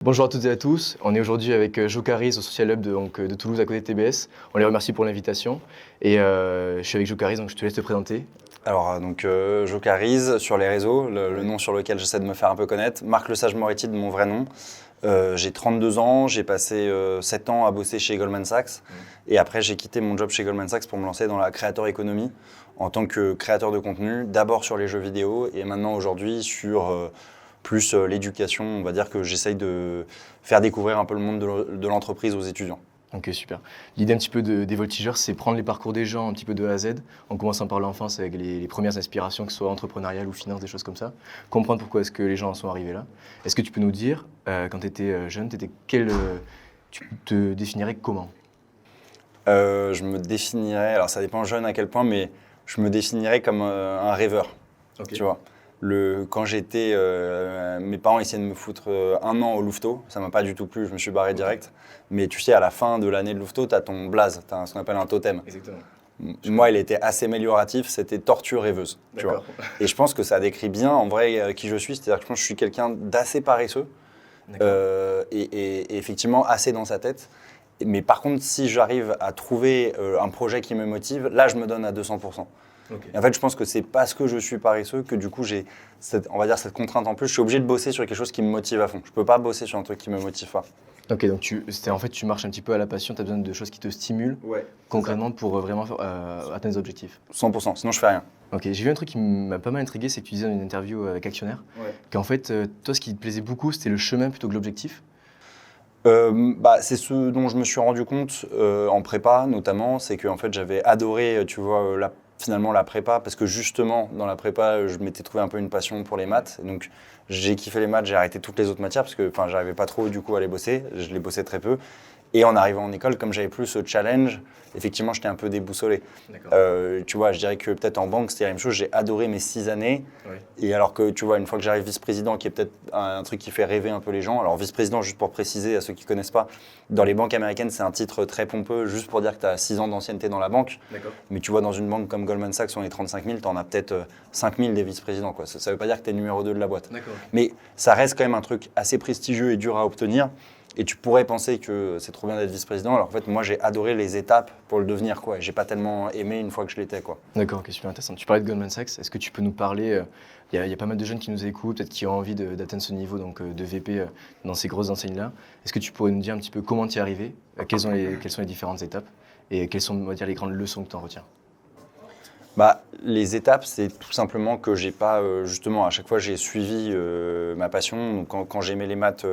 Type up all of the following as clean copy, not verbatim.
Bonjour à toutes et à tous, on est aujourd'hui avec Jocaris au Social Hub de Toulouse à côté de TBS. On les remercie pour l'invitation et je suis avec Jocaris, donc je te laisse te présenter. Alors, Jocaris sur les réseaux, le nom sur lequel j'essaie de me faire un peu connaître. Marc Lesage-Moretti de mon vrai nom. J'ai 32 ans, j'ai passé 7 ans à bosser chez Goldman Sachs. Et après, j'ai quitté mon job chez Goldman Sachs pour me lancer dans la creator economy en tant que créateur de contenu, d'abord sur les jeux vidéo et maintenant aujourd'hui sur plus l'éducation. On va dire que j'essaye de faire découvrir un peu le monde de l'entreprise aux étudiants. Ok, super. L'idée un petit peu des voltigeurs, c'est prendre les parcours des gens un petit peu de A à Z, en commençant par l'enfance avec les premières inspirations, que ce soit entrepreneuriales ou finance, des choses comme ça. Comprendre pourquoi est-ce que les gens en sont arrivés là. Est-ce que tu peux nous dire, quand tu étais jeune, tu te définirais comment? Je me définirais, alors ça dépend jeune à quel point, mais je me définirais comme un rêveur, Ok. tu vois. Quand j'étais, mes parents essayaient de me foutre 1 an au Louveteau, ça m'a pas du tout plu, je me suis barré direct. Mais tu sais, à la fin de l'année de Louveteau, tu as ton blaze, tu as ce qu'on appelle un totem. Exactement. Moi, il était assez amélioratif, c'était tortue rêveuse, tu vois. D'accord. Et je pense que ça décrit bien en vrai qui je suis, c'est-à-dire que je pense que je suis quelqu'un d'assez paresseux D'accord. et effectivement assez dans sa tête. Mais par contre, si j'arrive à trouver un projet qui me motive, là, je me donne à 200%. Ok. Et en fait, je pense que c'est parce que je suis paresseux que du coup, j'ai on va dire cette contrainte en plus. Je suis obligé de bosser sur quelque chose qui me motive à fond. Je peux pas bosser sur un truc qui me motive pas. Ok, donc en fait, tu marches un petit peu à la passion, tu as besoin de choses qui te stimulent concrètement pour vraiment atteindre des objectifs. 100%, sinon je fais rien. Ok, j'ai vu un truc qui m'a pas mal intrigué, c'est que tu disais dans une interview avec Actionnaire qu'en fait, toi, ce qui te plaisait beaucoup, c'était le chemin plutôt que l'objectif. C'est ce dont je me suis rendu compte en prépa notamment, c'est que en fait, j'avais adoré, tu vois, finalement la prépa, parce que justement, dans la prépa, je m'étais trouvé un peu une passion pour les maths. Et donc, j'ai kiffé les maths, j'ai arrêté toutes les autres matières, parce que j'arrivais pas trop du coup à les bosser, je les bossais très peu. Et en arrivant en école, comme j'avais plus ce challenge, effectivement, j'étais un peu déboussolé. Tu vois, je dirais que peut-être en banque, c'était la même chose. J'ai adoré mes 6 années. Ouais. Et alors que, tu vois, une fois que j'arrive vice-président, qui est peut-être un truc qui fait rêver un peu les gens. Alors, vice-président, juste pour préciser à ceux qui ne connaissent pas, dans les banques américaines, c'est un titre très pompeux, juste pour dire que tu as 6 ans d'ancienneté dans la banque. D'accord. Mais tu vois, dans une banque comme Goldman Sachs, on est 35 000, tu en as peut-être 5 000 des vice-présidents, quoi. Ça ne veut pas dire que tu es numéro 2 de la boîte. D'accord. Mais ça reste quand même un truc assez prestigieux et dur à obtenir. Et tu pourrais penser que c'est trop bien d'être vice-président, alors en fait, moi, j'ai adoré les étapes pour le devenir, quoi. Et j'ai pas tellement aimé une fois que je l'étais, quoi. D'accord, ok, super intéressant. Tu parlais de Goldman Sachs, est-ce que tu peux nous parler, il y a pas mal de jeunes qui nous écoutent, peut-être qui ont envie d'atteindre ce niveau donc, de VP dans ces grosses enseignes-là. Est-ce que tu pourrais nous dire un petit peu comment tu y es arrivé, quelles sont les différentes étapes et quelles sont, on va dire, les grandes leçons que tu en retiens? Les étapes, c'est tout simplement que j'ai pas, justement, à chaque fois, j'ai suivi ma passion. Donc, quand j'aimais les maths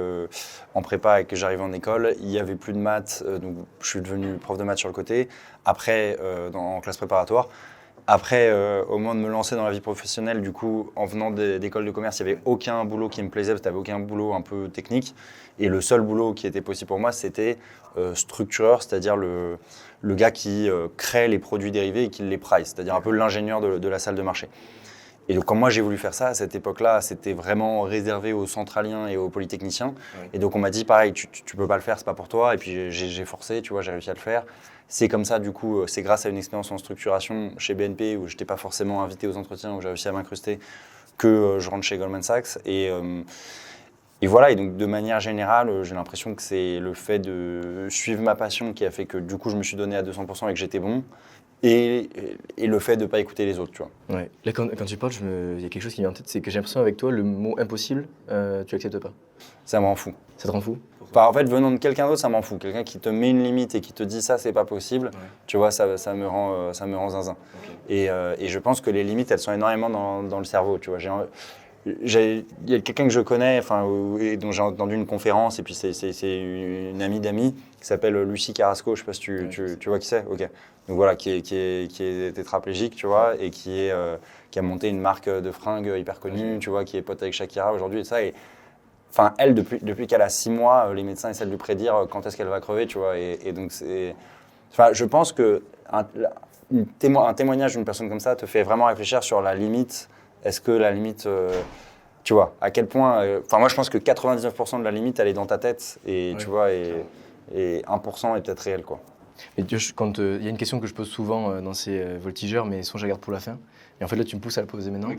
en prépa et que j'arrivais en école, il n'y avait plus de maths, donc je suis devenu prof de maths sur le côté. Après, en classe préparatoire. Après, au moment de me lancer dans la vie professionnelle, du coup, en venant d'école de commerce, il n'y avait aucun boulot qui me plaisait, parce qu'il n'y avait aucun boulot un peu technique. Et le seul boulot qui était possible pour moi, c'était structureur, c'est-à-dire le gars qui crée les produits dérivés et qui les price, c'est-à-dire un peu l'ingénieur de la salle de marché. Et donc, quand moi j'ai voulu faire ça, à cette époque-là, c'était vraiment réservé aux centraliens et aux polytechniciens. Ouais. Et donc, on m'a dit, pareil, tu peux pas le faire, c'est pas pour toi. Et puis, j'ai forcé, tu vois, j'ai réussi à le faire. C'est comme ça, du coup, c'est grâce à une expérience en structuration chez BNP, où je n'étais pas forcément invité aux entretiens, où j'ai réussi à m'incruster, que je rentre chez Goldman Sachs. Et voilà, et donc de manière générale, j'ai l'impression que c'est le fait de suivre ma passion qui a fait que du coup je me suis donné à 200% et que j'étais bon, et le fait de ne pas écouter les autres, tu vois. Ouais. Là, quand tu parles, il y a quelque chose qui me vient en tête, c'est que j'ai l'impression avec toi, le mot impossible, tu acceptes pas. Ça m'en fout. Ça te rend fou? Enfin, en fait, venant de quelqu'un d'autre, ça m'en fout. Quelqu'un qui te met une limite et qui te dit ça, c'est pas possible, tu vois, ça me rend zinzin. Okay. Et je pense que les limites, elles sont énormément dans le cerveau, tu vois. Il y a quelqu'un que je connais, dont j'ai entendu une conférence, et puis c'est une amie d'amis qui s'appelle Lucie Carrasco, je sais pas si tu vois qui c'est. Ok. Donc voilà, qui est tétraplégique, tu vois, et qui a monté une marque de fringues hyper connue, tu vois, qui est pote avec Shakira aujourd'hui et ça. Et enfin, elle, depuis qu'elle a 6 mois, les médecins essaient de lui prédire quand est-ce qu'elle va crever, tu vois. Et donc je pense que un témoignage d'une personne comme ça te fait vraiment réfléchir sur la limite. Est-ce que la limite, tu vois, à quel point... moi, je pense que 99% de la limite, elle est dans ta tête, et tu vois, et 1% est peut-être réel, quoi. Mais quand il y a une question que je pose souvent dans ces voltigeurs, mais souvent je la garde pour la fin. Et en fait, là, tu me pousses à la poser maintenant.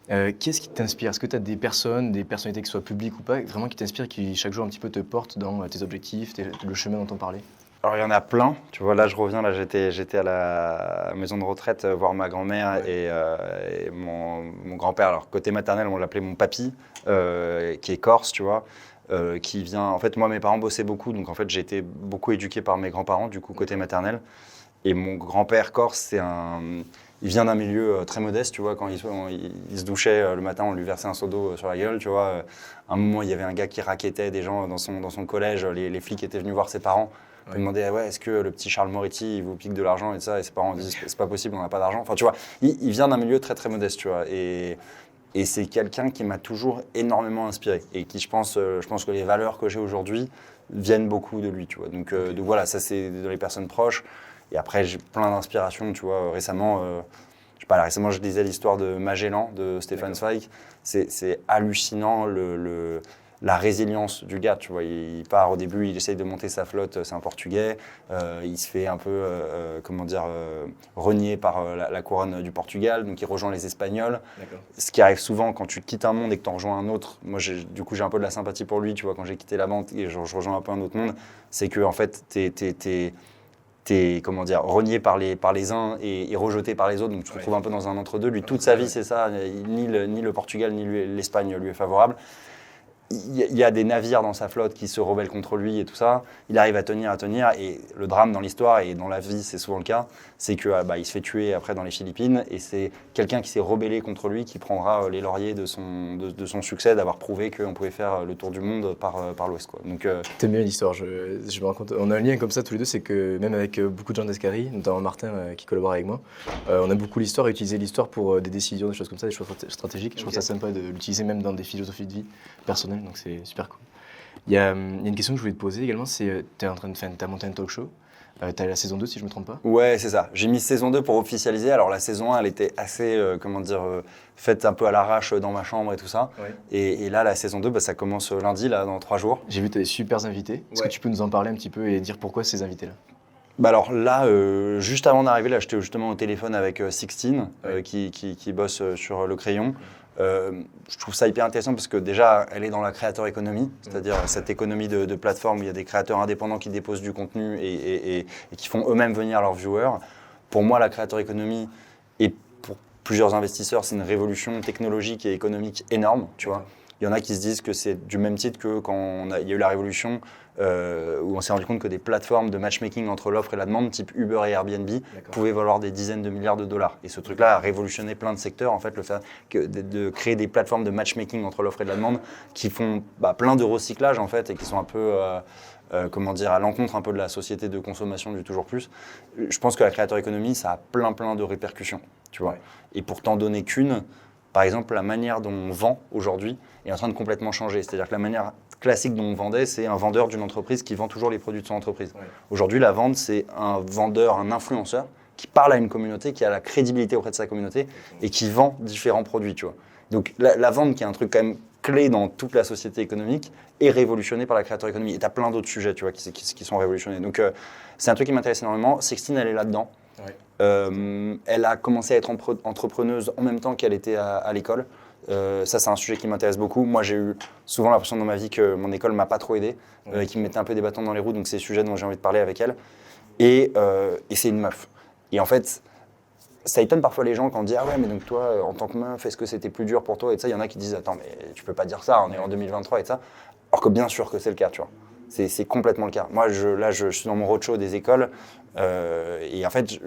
Qu'est-ce qui t'inspire? Est-ce que tu as des personnes, des personnalités, que ce soit publiques ou pas, vraiment qui t'inspirent, qui chaque jour un petit peu te portent dans tes objectifs, le chemin dont on parlait? Alors il y en a plein, tu vois, là je reviens, là j'étais à la maison de retraite voir ma grand-mère et mon grand-père. Alors côté maternel, on l'appelait mon papy, qui est corse, tu vois, qui vient... En fait, moi mes parents bossaient beaucoup, donc en fait j'ai été beaucoup éduqué par mes grands-parents, du coup côté maternel. Et mon grand-père corse, il vient d'un milieu très modeste, tu vois, quand il se douchait le matin, on lui versait un seau d'eau sur la gueule, tu vois. À un moment, il y avait un gars qui rackettait des gens dans son collège, les flics étaient venus voir ses parents. Il demandait ouais, est-ce que le petit Charles Moretti il vous pique de l'argent et ça, et ses parents disent c'est pas possible, on n'a pas d'argent. Enfin, tu vois, il vient d'un milieu très très modeste, tu vois. Et c'est quelqu'un qui m'a toujours énormément inspiré et qui, je pense que les valeurs que j'ai aujourd'hui viennent beaucoup de lui, tu vois. Donc voilà, ça c'est dans les personnes proches. Et après, j'ai plein d'inspirations, tu vois. Récemment, récemment, je lisais l'histoire de Magellan, de Stefan Zweig. C'est hallucinant la résilience du gars, tu vois. Il part au début, il essaye de monter sa flotte, c'est un Portugais. Il se fait un peu, renier par la couronne du Portugal, donc il rejoint les Espagnols. Ce qui arrive souvent quand tu quittes un monde et que tu en rejoins un autre. Moi, du coup, j'ai un peu de la sympathie pour lui, tu vois. Quand j'ai quitté la banque et je rejoins un peu un autre monde, c'est que en fait, t'es renié par les uns et rejeté par les autres, donc tu te retrouves un peu dans un entre-deux. Lui, toute sa vie, c'est ça, ni le Portugal ni l'Espagne lui est favorable. Il y a des navires dans sa flotte qui se rebellent contre lui et tout ça. Il arrive à tenir, et le drame dans l'histoire et dans la vie, c'est souvent le cas, c'est que il se fait tuer après dans les Philippines et c'est quelqu'un qui s'est rebellé contre lui qui prendra les lauriers de son succès, d'avoir prouvé qu'on pouvait faire le tour du monde par l'Ouest, quoi. Donc, T'aimes bien l'histoire, je me rends compte. On a un lien comme ça tous les deux, c'est que même avec beaucoup de gens d'Escari, notamment Martin qui collabore avec moi, on a beaucoup l'histoire et utiliser l'histoire pour des décisions, des choses comme ça, des choses stratégiques. Je trouve ça sympa de l'utiliser même dans des philosophies de vie personnelles, donc c'est super cool. Il y a une question que je voulais te poser également, c'est t'as monté un talk show, t'as la saison 2 si je me trompe pas. Ouais, c'est ça. J'ai mis saison 2 pour officialiser. Alors la saison 1, elle était assez, faite un peu à l'arrache dans ma chambre et tout ça. Ouais. Et là, la saison 2, ça commence lundi, là, dans 3 jours. J'ai vu que tu as des super invités. Est-ce que tu peux nous en parler un petit peu et dire pourquoi ces invités-là? Alors là, juste avant d'arriver, là, j'étais justement au téléphone avec Sixtine, qui bosse sur le crayon. Je trouve ça hyper intéressant parce que déjà, elle est dans la creator economy, c'est-à-dire cette économie de plateforme où il y a des créateurs indépendants qui déposent du contenu et qui font eux-mêmes venir leurs viewers. Pour moi, la creator economy, et pour plusieurs investisseurs, c'est une révolution technologique et économique énorme, tu vois. Il y en a qui se disent que c'est du même titre que quand il y a eu la révolution où on s'est rendu compte que des plateformes de matchmaking entre l'offre et la demande, type Uber et Airbnb, pouvaient valoir des dizaines de milliards de dollars. Et ce truc-là a révolutionné plein de secteurs, en fait, le fait de créer des plateformes de matchmaking entre l'offre et la demande qui font plein de recyclage, en fait, et qui sont un peu... à l'encontre un peu de la société de consommation du toujours plus. Je pense que la creator economy, ça a plein de répercussions, tu vois. Ouais. Et pour t'en donner qu'une, par exemple, la manière dont on vend aujourd'hui est en train de complètement changer. C'est-à-dire que la manière classique dont on vendait, c'est un vendeur d'une entreprise qui vend toujours les produits de son entreprise. Ouais. Aujourd'hui, la vente, c'est un vendeur, un influenceur qui parle à une communauté, qui a la crédibilité auprès de sa communauté et qui vend différents produits, tu vois. Donc la vente, qui est un truc quand même clé dans toute la société économique, est révolutionnée par la creator economy. Et tu as plein d'autres sujets, tu vois, qui sont révolutionnés. Donc c'est un truc qui m'intéresse énormément. Sixtine, elle est là-dedans. Ouais. Elle a commencé à être entrepreneuse en même temps qu'elle était à l'école. Ça, c'est un sujet qui m'intéresse beaucoup. Moi, j'ai eu souvent l'impression dans ma vie que mon école ne m'a pas trop aidé, qui me mettait un peu des bâtons dans les roues. Donc, c'est des sujets dont j'ai envie de parler avec elle. Et c'est une meuf. Et en fait, ça étonne parfois les gens quand on dit « Ah ouais, mais donc toi, en tant que meuf, est-ce que c'était plus dur pour toi ?» Et ça, il y en a qui disent « Attends, mais tu peux pas dire ça, on est en 2023 et ça. » Alors que bien sûr que c'est le cas, tu vois. C'est complètement le cas. Moi, je suis dans mon roadshow des écoles. Et en fait,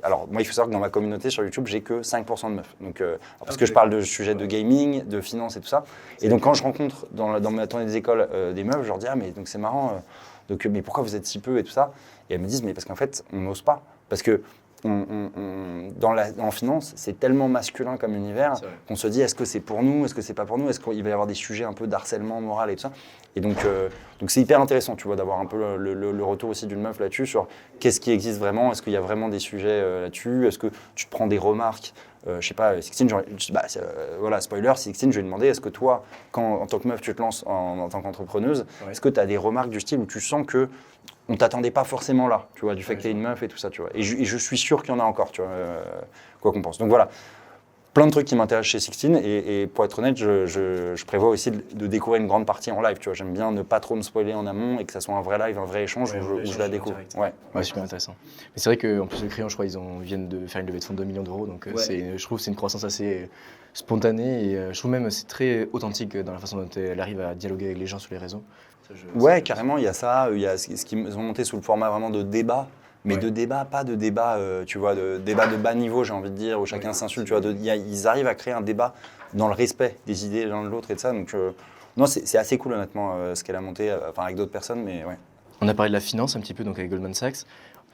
alors moi, il faut savoir que dans ma communauté sur YouTube, j'ai que 5% de meufs. Donc, parce que je parle de sujets de gaming, de finance et tout ça. Et donc, quand je rencontre dans ma tournée des écoles des meufs, je leur dis « Ah, mais donc c'est marrant. Mais pourquoi vous êtes si peu et tout ça ?» Et elles me disent « Mais parce qu'en fait, on n'ose pas. Parce que en finance, c'est tellement masculin comme univers qu'on se dit est-ce que c'est pour nous, est-ce que c'est pas pour nous, est-ce qu'il va y avoir des sujets un peu d'harcèlement moral et tout ça. Et donc c'est hyper intéressant, tu vois, d'avoir un peu le retour aussi d'une meuf là-dessus sur qu'est-ce qui existe vraiment, est-ce qu'il y a vraiment des sujets là-dessus, est-ce que tu te prends des remarques, je sais pas, Sixtine, voilà, spoiler, Sixtine, je lui ai demandé, est-ce que toi, quand en tant que meuf, tu te lances en tant qu'entrepreneuse, est-ce que tu as des remarques du style où tu sens que on t'attendait pas forcément là, tu vois, du fait que tu es une meuf et tout ça, tu vois. Et je suis sûr qu'il y en a encore, tu vois, quoi qu'on pense. Donc voilà. Plein de trucs qui m'intéressent chez Sixtine et pour être honnête, je prévois aussi de découvrir une grande partie en live. Tu vois, j'aime bien ne pas trop me spoiler en amont et que ça soit un vrai live, un vrai échange où je la découvre. Ouais, super intéressant. Mais c'est vrai qu'en plus, le Crayon, je crois, viennent de faire une levée de fonds de 2 millions d'euros. Donc je trouve que c'est une croissance assez spontanée et je trouve même c'est très authentique dans la façon dont elle arrive à dialoguer avec les gens sur les réseaux. Ouais, carrément, il y a ça. Il y a ce qu'ils ont monté sous le format vraiment de débat. Mais de débat, pas de débat, tu vois, de débat de bas niveau, j'ai envie de dire, où chacun s'insulte, tu vois. Ils arrivent à créer un débat dans le respect des idées l'un de l'autre et de ça. Donc, non, c'est assez cool, honnêtement, ce qu'elle a monté, enfin, avec d'autres personnes, mais ouais. On a parlé de la finance un petit peu, donc avec Goldman Sachs.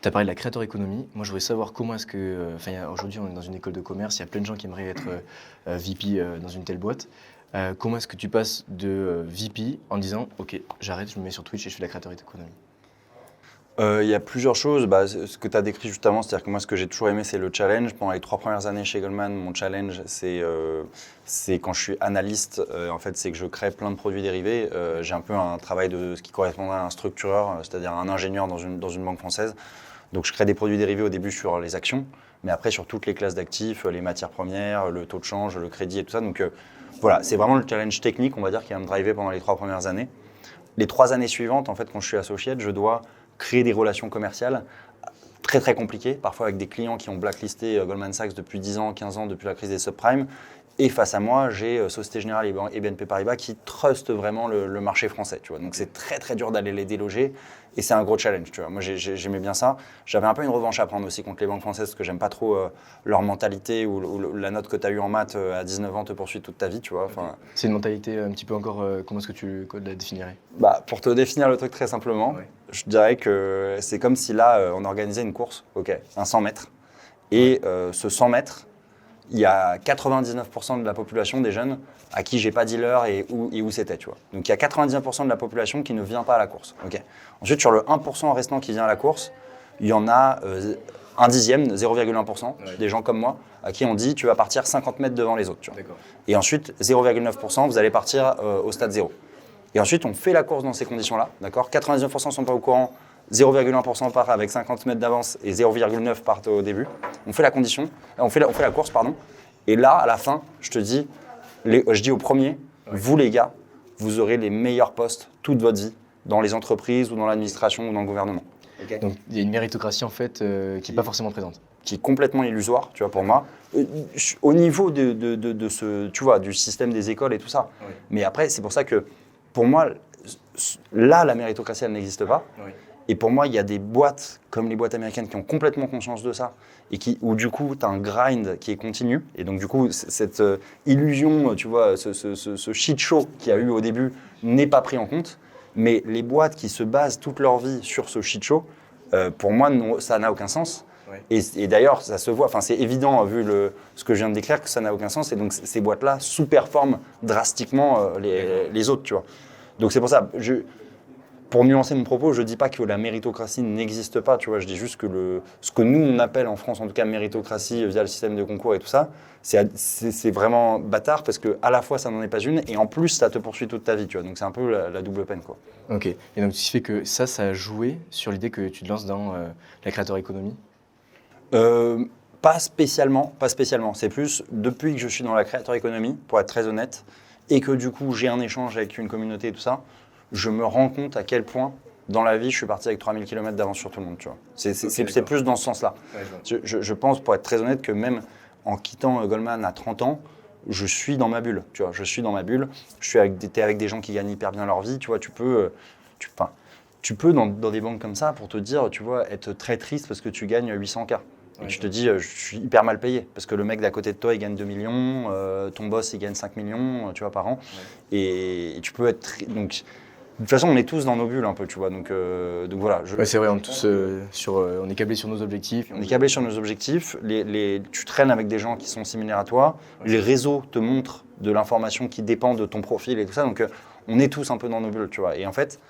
Tu as parlé de la creator economy. Moi, je voudrais savoir comment est-ce que. Aujourd'hui, on est dans une école de commerce, il y a plein de gens qui aimeraient être VP dans une telle boîte. Comment est-ce que tu passes de VP en disant, OK, j'arrête, je me mets sur Twitch et je fais de la creator economy? Il y a plusieurs choses. Ce que tu as décrit juste avant, c'est-à-dire que moi, ce que j'ai toujours aimé, c'est le challenge. Pendant les 3 premières années chez Goldman, mon challenge, c'est quand je suis analyste, en fait, c'est que je crée plein de produits dérivés. J'ai un peu un travail de ce qui correspondrait à un structureur, c'est-à-dire un ingénieur dans une banque française. Donc, je crée des produits dérivés au début sur les actions, mais après sur toutes les classes d'actifs, les matières premières, le taux de change, le crédit et tout ça. Donc, voilà, c'est vraiment le challenge technique, on va dire, qui va me driver pendant les 3 premières années. Les 3 années suivantes, en fait, quand je suis associate, je dois créer des relations commerciales très très compliquées, parfois avec des clients qui ont blacklisté Goldman Sachs depuis 10 ans, 15 ans, depuis la crise des subprimes. Et face à moi, j'ai Société Générale et BNP Paribas qui trustent vraiment le marché français. Tu vois. Donc c'est très très dur d'aller les déloger et c'est un gros challenge. Tu vois. Moi j'aimais bien ça. J'avais un peu une revanche à prendre aussi contre les banques françaises parce que j'aime pas trop leur mentalité ou la note que tu as eue en maths à 19 ans te poursuit toute ta vie. Tu vois. Enfin, c'est une mentalité un petit peu encore, comment est-ce que tu la définirais? Pour te définir le truc très simplement, je dirais que c'est comme si là on organisait une course, un 100 mètres. Et ce 100 mètres, il y a 99% de la population des jeunes à qui j'ai pas dit l'heure et où c'était, tu vois. Donc il y a 99% de la population qui ne vient pas à la course. Ensuite, sur le 1% restant qui vient à la course, il y en a un dixième, 0,1% des gens comme moi, à qui on dit tu vas partir 50 mètres devant les autres. Tu vois. Et ensuite, 0,9%, vous allez partir au stade 0. Et ensuite, on fait la course dans ces conditions-là, d'accord ? 99% ne sont pas au courant, 0,1% part avec 50 mètres d'avance et 0,9 partent au début. On fait la course, pardon. Et là, à la fin, je te dis, je dis au premier, vous les gars, vous aurez les meilleurs postes toute votre vie dans les entreprises ou dans l'administration ou dans le gouvernement. Donc il y a une méritocratie en fait qui n'est pas forcément présente. Qui est complètement illusoire, tu vois, pour moi, au niveau de ce, tu vois, du système des écoles et tout ça. Mais après, c'est pour ça que, pour moi, là, la méritocratie, elle n'existe pas. Et pour moi, il y a des boîtes, comme les boîtes américaines, qui ont complètement conscience de ça, et où du coup, tu as un grind qui est continu. Et donc, du coup, cette illusion, tu vois, ce shit show qu'il y a eu au début n'est pas pris en compte. Mais les boîtes qui se basent toute leur vie sur ce shit show, pour moi, non, ça n'a aucun sens. Et d'ailleurs, ça se voit, c'est évident vu ce que je viens de décrire que ça n'a aucun sens. Et donc, ces boîtes-là sous-performent drastiquement les autres, tu vois. Donc, c'est pour ça, pour nuancer mon propos, je ne dis pas que la méritocratie n'existe pas, tu vois. Je dis juste que ce que nous, on appelle en France, en tout cas, méritocratie via le système de concours et tout ça, c'est vraiment bâtard parce qu'à la fois, ça n'en est pas une et en plus, ça te poursuit toute ta vie, tu vois. Donc, c'est un peu la double peine, quoi. Ok. Et donc, tu fais que ça a joué sur l'idée que tu te lances dans la creator economy? Pas spécialement. C'est plus depuis que je suis dans la creator economy, pour être très honnête, et que du coup, j'ai un échange avec une communauté et tout ça, je me rends compte à quel point, dans la vie, je suis parti avec 3000 km d'avance sur tout le monde. Tu vois. C'est plus dans ce sens-là. Je pense, pour être très honnête, que même en quittant Goldman à 30 ans, je suis dans ma bulle. Tu vois. Je suis dans ma bulle. T'es avec des gens qui gagnent hyper bien leur vie. Tu vois, tu peux dans des banques comme ça, pour te dire, tu vois, être très triste parce que tu gagnes 800K. Et tu te dis, je suis hyper mal payé parce que le mec d'à côté de toi, il gagne 2 millions, ton boss, il gagne 5 millions, tu vois, par an. Et tu peux être... Donc, de toute façon, on est tous dans nos bulles un peu, tu vois. Donc voilà. C'est vrai, on est câblés sur nos objectifs. On est câblés sur nos objectifs. Tu traînes avec des gens qui sont similaires à toi. Les réseaux te montrent de l'information qui dépend de ton profil et tout ça. Donc On est tous un peu dans nos bulles, tu vois. Et en fait,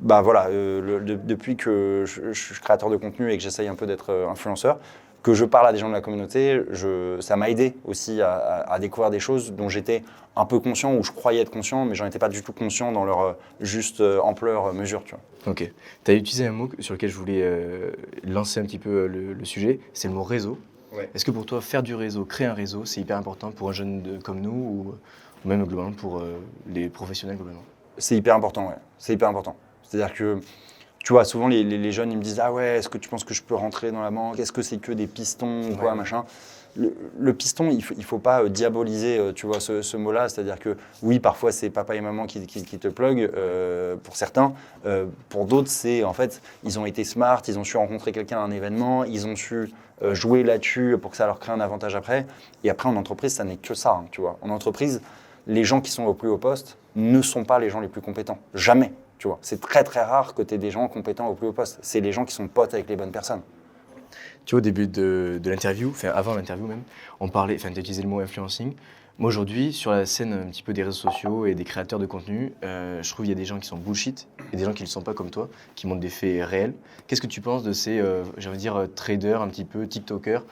bah voilà, depuis que je suis créateur de contenu et que j'essaye un peu d'être influenceur, que je parle à des gens de la communauté, ça m'a aidé aussi à découvrir des choses dont j'étais un peu conscient ou je croyais être conscient, mais j'en étais pas du tout conscient dans leur juste ampleur, mesure, tu vois. Ok. Tu as utilisé un mot sur lequel je voulais lancer un petit peu le sujet, c'est le mot réseau. Ouais. Est-ce que pour toi, faire du réseau, créer un réseau, c'est hyper important pour un jeune comme nous ou même globalement pour les professionnels globalement? C'est hyper important, ouais. C'est hyper important. C'est-à-dire que, tu vois, souvent les jeunes, ils me disent « Ah ouais, est-ce que tu penses que je peux rentrer dans la banque? Est-ce que c'est que des pistons ou quoi, machin ?» Le piston, il faut pas diaboliser, tu vois, ce mot-là. C'est-à-dire que, oui, parfois, c'est papa et maman qui te plug, pour certains. Pour d'autres, c'est, en fait, ils ont été smart, ils ont su rencontrer quelqu'un à un événement, ils ont su jouer là-dessus pour que ça leur crée un avantage après. Et après, en entreprise, ça n'est que ça, hein, tu vois. En entreprise, les gens qui sont au plus haut poste ne sont pas les gens les plus compétents. Jamais. Tu vois, c'est très très rare que tu aies des gens compétents au plus haut poste. C'est les gens qui sont potes avec les bonnes personnes. Tu vois, au début de l'interview, enfin avant l'interview même, on parlait, enfin tu as utilisé le mot influencing. Moi aujourd'hui, sur la scène un petit peu des réseaux sociaux et des créateurs de contenu, je trouve qu'il y a des gens qui sont bullshit et des gens qui ne le sont pas comme toi, qui montrent des faits réels. Qu'est-ce que tu penses de ces, j'ai envie de dire, traders un petit peu, TikTokers?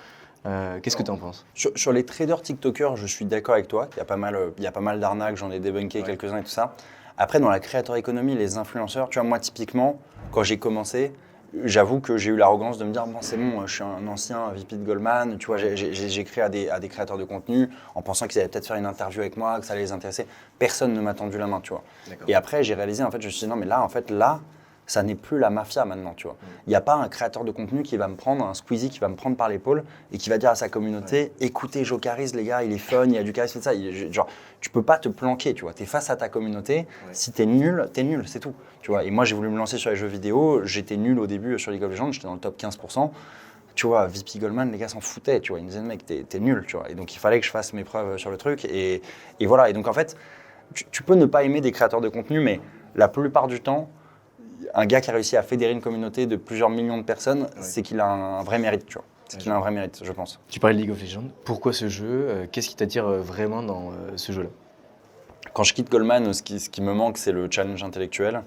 Qu'est-ce que tu en penses? Sur les traders TikTokers, je suis d'accord avec toi. Il y a pas mal d'arnaques, j'en ai débunké quelques-uns et tout ça. Après, dans la creator economy, les influenceurs, tu vois, moi typiquement, quand j'ai commencé, j'avoue que j'ai eu l'arrogance de me dire, bon, c'est bon, je suis un ancien VP de Goldman, tu vois, j'ai écrit à des créateurs de contenu en pensant qu'ils allaient peut-être faire une interview avec moi, que ça allait les intéresser. Personne ne m'a tendu la main, tu vois. Et après, j'ai réalisé, en fait, je me suis dit, non, mais là, ça n'est plus la mafia maintenant, tu vois. Il n'y a pas un créateur de contenu qui va me prendre, un Squeezie qui va me prendre par l'épaule et qui va dire à sa communauté, écoutez Jocaris, les gars, il est fun, il y a du charisme, ça. Genre, tu peux pas te planquer, tu vois. Tu es face à ta communauté. Si tu es nul, c'est tout. Tu vois. Et moi, j'ai voulu me lancer sur les jeux vidéo. J'étais nul au début sur League of Legends, j'étais dans le top 15%. Tu vois, VP Goldman, les gars s'en foutaient, tu vois. Ils me disaient, mec, t'es nul, tu vois. Et donc, il fallait que je fasse mes preuves sur le truc. Et voilà. Et donc, en fait, tu peux ne pas aimer des créateurs de contenu, mais la plupart du temps, un gars qui a réussi à fédérer une communauté de plusieurs millions de personnes, c'est qu'il a un vrai mérite, tu vois. C'est qu'il a un vrai mérite, je pense. Tu parlais de League of Legends. Pourquoi ce jeu? Qu'est-ce qui t'attire vraiment dans ce jeu-là? Quand je quitte Goldman, ce qui me manque, c'est le challenge intellectuel.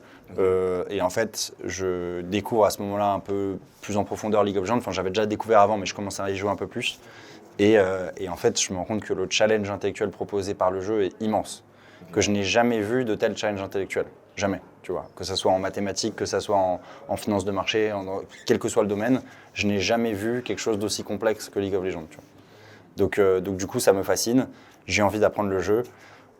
Et en fait, je découvre à ce moment-là un peu plus en profondeur League of Legends. Enfin, j'avais déjà découvert avant, mais je commençais à y jouer un peu plus. Et en fait, je me rends compte que le challenge intellectuel proposé par le jeu est immense. Que je n'ai jamais vu de tel challenge intellectuel. Jamais, tu vois. Que ce soit en mathématiques, que ce soit en finance de marché, quel que soit le domaine, je n'ai jamais vu quelque chose d'aussi complexe que League of Legends, tu vois. Donc du coup, ça me fascine. J'ai envie d'apprendre le jeu.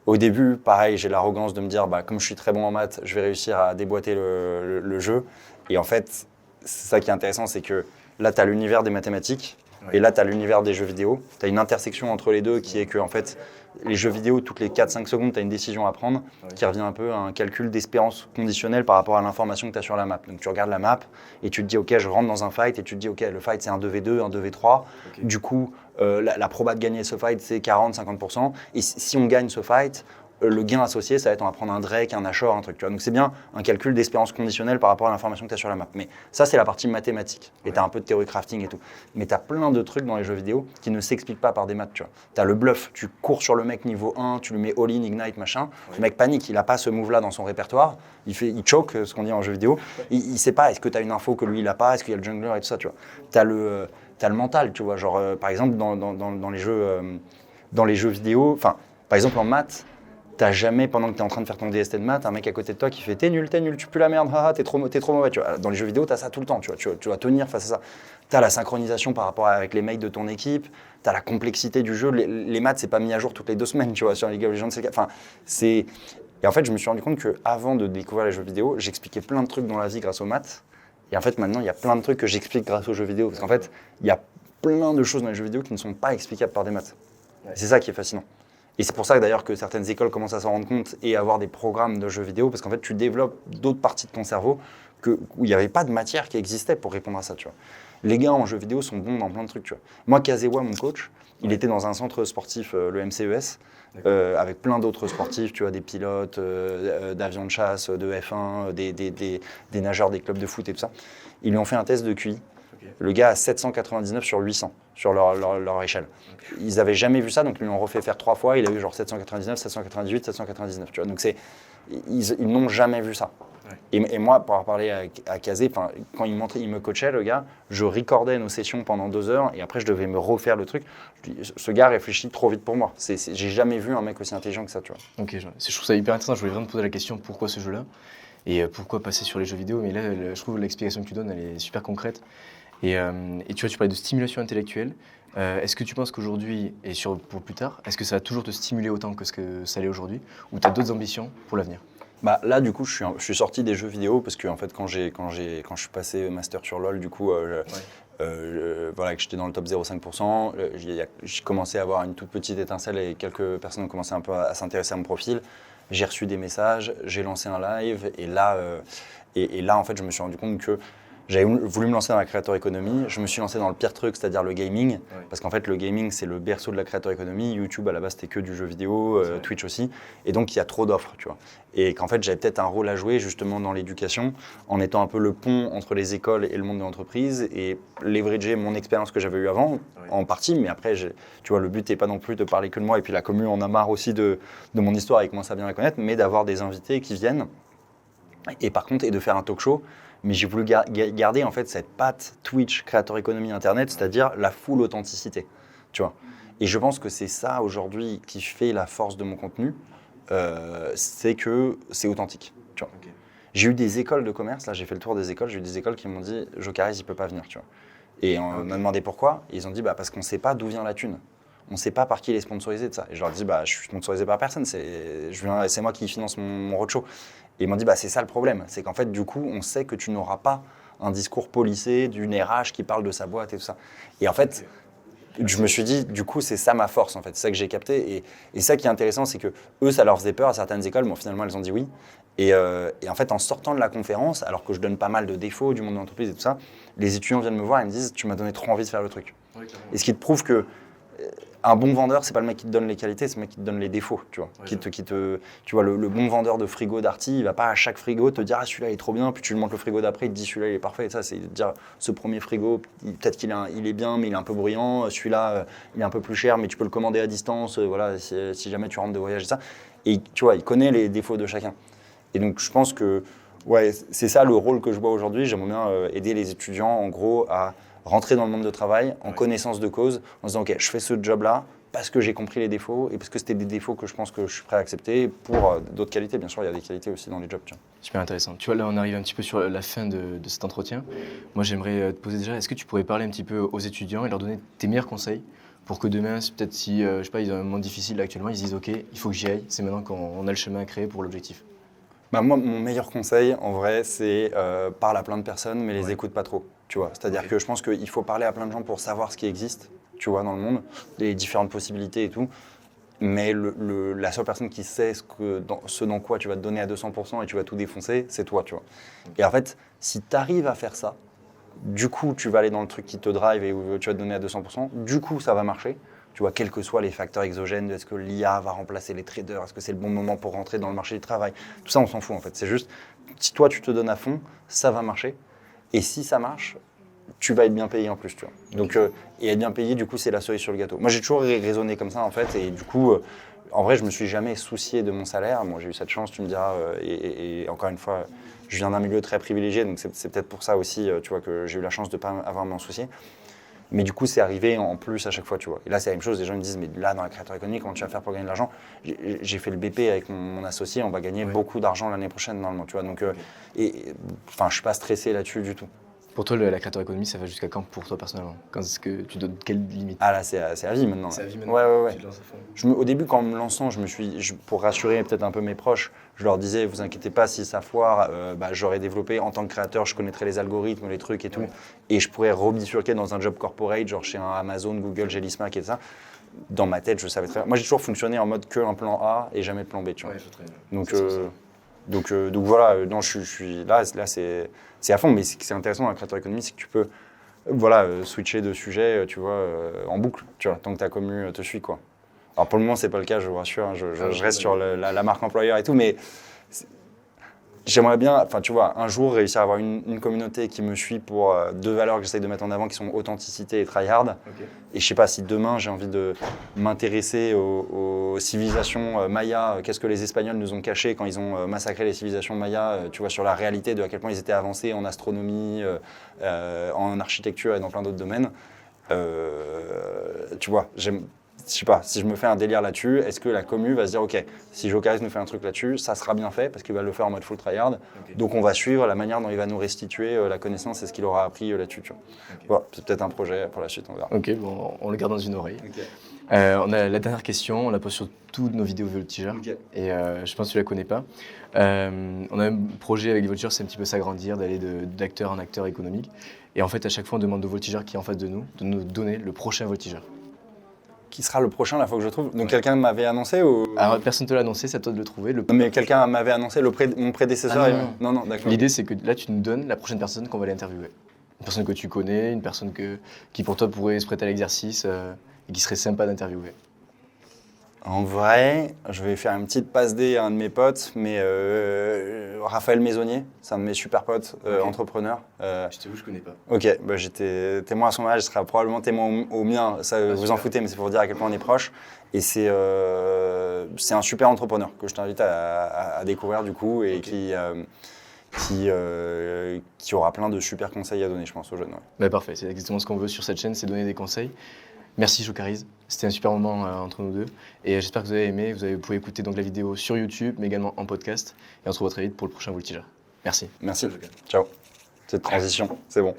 Au début, pareil, j'ai l'arrogance de me dire, comme je suis très bon en maths, je vais réussir à déboîter le jeu. Et en fait, c'est ça qui est intéressant, c'est que là, tu as l'univers des mathématiques et là, tu as l'univers des jeux vidéo. Tu as une intersection entre les deux qui est que, en fait, les jeux vidéo, toutes les 4-5 secondes, tu as une décision à prendre qui revient un peu à un calcul d'espérance conditionnelle par rapport à l'information que tu as sur la map. Donc, tu regardes la map et tu te dis, OK, je rentre dans un fight et tu te dis, OK, le fight, c'est un 2v2, un 2v3. Du coup, la proba de gagner ce fight, c'est 40-50%. Et si on gagne ce fight, le gain associé, ça va être on va prendre un Drake, un Ashore, un truc. Tu vois. Donc c'est bien un calcul d'espérance conditionnelle par rapport à l'information que tu as sur la map. Mais ça, c'est la partie mathématique. Et tu as un peu de théorie crafting et tout. Mais tu as plein de trucs dans les jeux vidéo qui ne s'expliquent pas par des maths. Tu as le bluff, tu cours sur le mec niveau 1, tu lui mets all-in, ignite, machin. Le mec panique, il n'a pas ce move-là dans son répertoire. Il choke, ce qu'on dit en jeu vidéo. Il ne sait pas, est-ce que tu as une info que lui, il n'a pas, est-ce qu'il y a le jungler et tout ça. Tu vois. Tu as le mental, tu vois. Genre, par exemple, dans les jeux vidéo, enfin, par exemple en maths, t'as jamais, pendant que t'es en train de faire ton DST de maths, un mec à côté de toi qui fait t'es nul, tu pues la merde, haha, t'es trop mauvais. Tu vois. Dans les jeux vidéo, t'as ça tout le temps, tu dois tenir face à ça. T'as la synchronisation par rapport avec les mates de ton équipe, t'as la complexité du jeu. Les maths, c'est pas mis à jour toutes les 2 semaines, tu vois, sur League of Legends. Et en fait, je me suis rendu compte qu'avant de découvrir les jeux vidéo, j'expliquais plein de trucs dans la vie grâce aux maths. Et en fait, maintenant, il y a plein de trucs que j'explique grâce aux jeux vidéo. Parce qu'en fait, il y a plein de choses dans les jeux vidéo qui ne sont pas explicables par des maths. Et c'est ça qui est fascinant. Et c'est pour ça d'ailleurs que certaines écoles commencent à s'en rendre compte et à avoir des programmes de jeux vidéo, parce qu'en fait, tu développes d'autres parties de ton cerveau où il n'y avait pas de matière qui existait pour répondre à ça, tu vois. Les gars en jeux vidéo sont bons dans plein de trucs, tu vois. Moi, Kazewa, mon coach, il était dans un centre sportif, le MCES, avec plein d'autres sportifs, tu vois, des pilotes, d'avions de chasse, de F1, des nageurs, des clubs de foot et tout ça. Ils lui ont fait un test de QI. Le gars a 799 sur 800 sur leur échelle. Ils n'avaient jamais vu ça, donc ils l'ont refait faire 3 fois. Il a eu genre 799, 798, 799. Tu vois. Donc ils n'ont jamais vu ça. Et moi, pour avoir parlé à Kazé, quand il me coachait, le gars, je recordais nos sessions pendant 2 heures et après, je devais me refaire le truc. Je dis, ce gars réfléchit trop vite pour moi. J'ai jamais vu un mec aussi intelligent que ça, tu vois. Ok, je trouve ça hyper intéressant. Je voulais vraiment te poser la question pourquoi ce jeu-là et pourquoi passer sur les jeux vidéo. Mais là, je trouve l'explication que tu donnes, elle est super concrète. Et tu vois, tu parlais de stimulation intellectuelle. Est-ce que tu penses qu'aujourd'hui, et pour plus tard, est-ce que ça va toujours te stimuler autant que ce que ça l'est aujourd'hui ou tu as d'autres ambitions pour l'avenir? Bah, là, du coup, je suis sorti des jeux vidéo parce que en fait, quand je suis passé master sur LoL, du coup, voilà, que j'étais dans le top 0,5%, j'ai commencé à avoir une toute petite étincelle et quelques personnes ont commencé un peu à s'intéresser à mon profil. J'ai reçu des messages, j'ai lancé un live et là, en fait, je me suis rendu compte que j'avais voulu me lancer dans la creator economy. Je me suis lancé dans le pire truc, c'est-à-dire le gaming. Parce qu'en fait, le gaming, c'est le berceau de la creator economy. YouTube, à la base, c'était que du jeu vidéo, Twitch aussi. Et donc, il y a trop d'offres, tu vois. Et qu'en fait, j'avais peut-être un rôle à jouer justement dans l'éducation, en étant un peu le pont entre les écoles et le monde de l'entreprise et leverager mon expérience que j'avais eue avant, en partie. Mais après, tu vois, le but n'est pas non plus de parler que de moi. Et puis la commu en a marre aussi de mon histoire et commence à bien la connaître, mais d'avoir des invités qui viennent. Et par contre, et de faire un talk show. Mais j'ai voulu garder en fait cette patte Twitch, Creator Economy, Internet, c'est-à-dire la full authenticité, tu vois. Et je pense que c'est ça aujourd'hui qui fait la force de mon contenu, c'est que c'est authentique, tu vois. Okay. J'ai eu des écoles de commerce, là j'ai fait le tour des écoles, j'ai eu des écoles qui m'ont dit « Jocaris, il peut pas venir », tu vois. Et on m'a demandé pourquoi, et ils ont dit bah, « parce qu'on ne sait pas d'où vient la thune ». On ne sait pas par qui il est sponsorisé de ça. Et je leur dis, bah, je suis sponsorisé par personne, c'est moi qui finance mon roadshow. Et ils m'ont dit, bah, c'est ça le problème. C'est qu'en fait, du coup, on sait que tu n'auras pas un discours policé d'une RH qui parle de sa boîte et tout ça. Et en fait, je me suis dit, du coup, c'est ça ma force, en fait. C'est ça que j'ai capté. Et ça qui est intéressant, c'est que eux, ça leur faisait peur à certaines écoles. Bon, finalement, elles ont dit oui. Et en fait, en sortant de la conférence, alors que je donne pas mal de défauts du monde de l'entreprise et tout ça, les étudiants viennent me voir et me disent, tu m'as donné trop envie de faire le truc. Oui, et ce qui te prouve que un bon vendeur, c'est pas le mec qui te donne les qualités, c'est le mec qui te donne les défauts, tu vois. Ouais, tu vois, le bon vendeur de frigo Darty, il va pas à chaque frigo te dire ah celui-là il est trop bien, puis tu lui montres le frigo d'après, il te dit celui-là il est parfait. Et ça, c'est de dire ce premier frigo, peut-être il est bien, mais il est un peu bruyant. Celui-là, il est un peu plus cher, mais tu peux le commander à distance. Voilà, si jamais tu rentres de voyage et ça. Et tu vois, il connaît les défauts de chacun. Et donc je pense que ouais, c'est ça le rôle que je vois aujourd'hui. J'aimerais bien aider les étudiants, en gros, à rentrer dans le monde de travail en connaissance de cause, en se disant ok, je fais ce job-là parce que j'ai compris les défauts et parce que c'était des défauts que je pense que je suis prêt à accepter pour d'autres qualités. Bien sûr, il y a des qualités aussi dans les jobs. Super intéressant. Tu vois, là, on arrive un petit peu sur la fin de cet entretien. Moi, j'aimerais te poser déjà, est-ce que tu pourrais parler un petit peu aux étudiants et leur donner tes meilleurs conseils pour que demain, peut-être si, je sais pas, ils ont un moment difficile là, actuellement, ils se disent ok, il faut que j'y aille, c'est maintenant qu'on a le chemin à créer pour l'objectif. Bah moi, mon meilleur conseil, en vrai, c'est parle à plein de personnes, mais les écoute pas trop. Tu vois, c'est-à-dire que je pense qu'il faut parler à plein de gens pour savoir ce qui existe, tu vois, dans le monde, les différentes possibilités et tout. Mais la seule personne qui sait ce dans quoi tu vas te donner à 200% et tu vas tout défoncer, c'est toi, tu vois. Et en fait, si tu arrives à faire ça, du coup, tu vas aller dans le truc qui te drive et où tu vas te donner à 200%, du coup, ça va marcher. Tu vois, quels que soient les facteurs exogènes, est-ce que l'IA va remplacer les traders, est-ce que c'est le bon moment pour rentrer dans le marché du travail, tout ça, on s'en fout en fait. C'est juste, si toi, tu te donnes à fond, ça va marcher. Et si ça marche, tu vas être bien payé en plus, tu vois. Donc, et être bien payé, du coup, c'est la cerise sur le gâteau. Moi, j'ai toujours raisonné comme ça, en fait, et du coup, en vrai, je me suis jamais soucié de mon salaire. Moi, j'ai eu cette chance, tu me diras, et encore une fois, je viens d'un milieu très privilégié, donc c'est peut-être pour ça aussi, tu vois, que j'ai eu la chance de ne pas avoir à m'en soucier. Mais du coup, c'est arrivé en plus à chaque fois, tu vois. Et là, c'est la même chose. Les gens me disent, mais là, dans la créateur économique, comment tu vas faire pour gagner de l'argent ? J'ai fait le BP avec mon associé, on va gagner beaucoup d'argent l'année prochaine, normalement, tu vois. Donc, enfin, je suis pas stressé là-dessus du tout. Pour toi, la créateur économie, ça va jusqu'à quand pour toi personnellement ? Quand est-ce que tu donnes quelle limite ? Ah là, c'est à vie maintenant. C'est à vie maintenant. Ouais. Tu te lances à fond. Au début, quand en me lançant, pour rassurer peut-être un peu mes proches, je leur disais, vous inquiétez pas, si ça foire, j'aurais développé en tant que créateur, je connaîtrais les algorithmes, les trucs et tout, et je pourrais rebifurquer dans un job corporate, genre chez un Amazon, Google, Gélismac et ça. Dans ma tête, je savais très bien. Moi, j'ai toujours fonctionné en mode que un plan A et jamais plan B, tu vois. Donc voilà, non, je suis là c'est à fond, mais c'est intéressant dans la créateur économie, c'est que tu peux switcher de sujet, tu vois, en boucle, tu vois, tant que ta commu te suit, quoi. Alors pour le moment, c'est pas le cas, je vous rassure, hein, je reste sur la marque employeur et tout, mais j'aimerais bien, enfin tu vois, un jour réussir à avoir une communauté qui me suit pour 2 valeurs que j'essaie de mettre en avant qui sont authenticité et tryhard. Et je sais pas si demain j'ai envie de m'intéresser aux civilisations mayas, qu'est-ce que les Espagnols nous ont caché quand ils ont massacré les civilisations mayas, tu vois, sur la réalité de à quel point ils étaient avancés en astronomie, en architecture et dans plein d'autres domaines. Tu vois, je sais pas, si je me fais un délire là-dessus, est-ce que la commu va se dire, ok, si Jocaris nous fait un truc là-dessus, ça sera bien fait parce qu'il va le faire en mode full tryhard. Donc on va suivre la manière dont il va nous restituer la connaissance et ce qu'il aura appris là-dessus. Tu vois. Voilà, c'est peut-être un projet pour la suite, on verra. Ok, bon, on le garde dans une oreille. On a la dernière question, on la pose sur toutes nos vidéos voltigeurs et je pense que tu la connais pas. On a un projet avec les voltigeurs, c'est un petit peu s'agrandir, d'aller d'acteur en acteur économique. Et en fait, à chaque fois, on demande au voltigeur qui est en face de nous donner le prochain voltigeur. Qui sera le prochain la fois que je trouve? Donc quelqu'un m'avait annoncé ou... Alors, personne ne te l'a annoncé, c'est à toi de le trouver. Non, mais quelqu'un m'avait annoncé, mon prédécesseur. Ah, non, d'accord. L'idée, c'est que là, tu nous donnes la prochaine personne qu'on va aller interviewer. Une personne que tu connais, une personne qui pour toi pourrait se prêter à l'exercice et qui serait sympa d'interviewer. En vrai, je vais faire une petite passe D à un de mes potes, mais Raphaël Maisonnier, c'est un de mes super potes, entrepreneur. Je t'avoue, je connais pas. Ok, bah, j'étais témoin à son âge, je serai probablement témoin au mien, ça vous en foutez, mais c'est pour vous dire à quel point on est proche. Et c'est un super entrepreneur que je t'invite à découvrir du coup et qui aura plein de super conseils à donner, je pense, aux jeunes. Ouais. Bah, parfait, c'est exactement ce qu'on veut sur cette chaîne, c'est donner des conseils. Merci Jocaris, c'était un super moment entre nous deux et j'espère que vous avez aimé. Vous pouvez écouter donc la vidéo sur YouTube mais également en podcast et on se revoit très vite pour le prochain voltigeur. Merci. Merci. Ciao. Cette transition, c'est bon.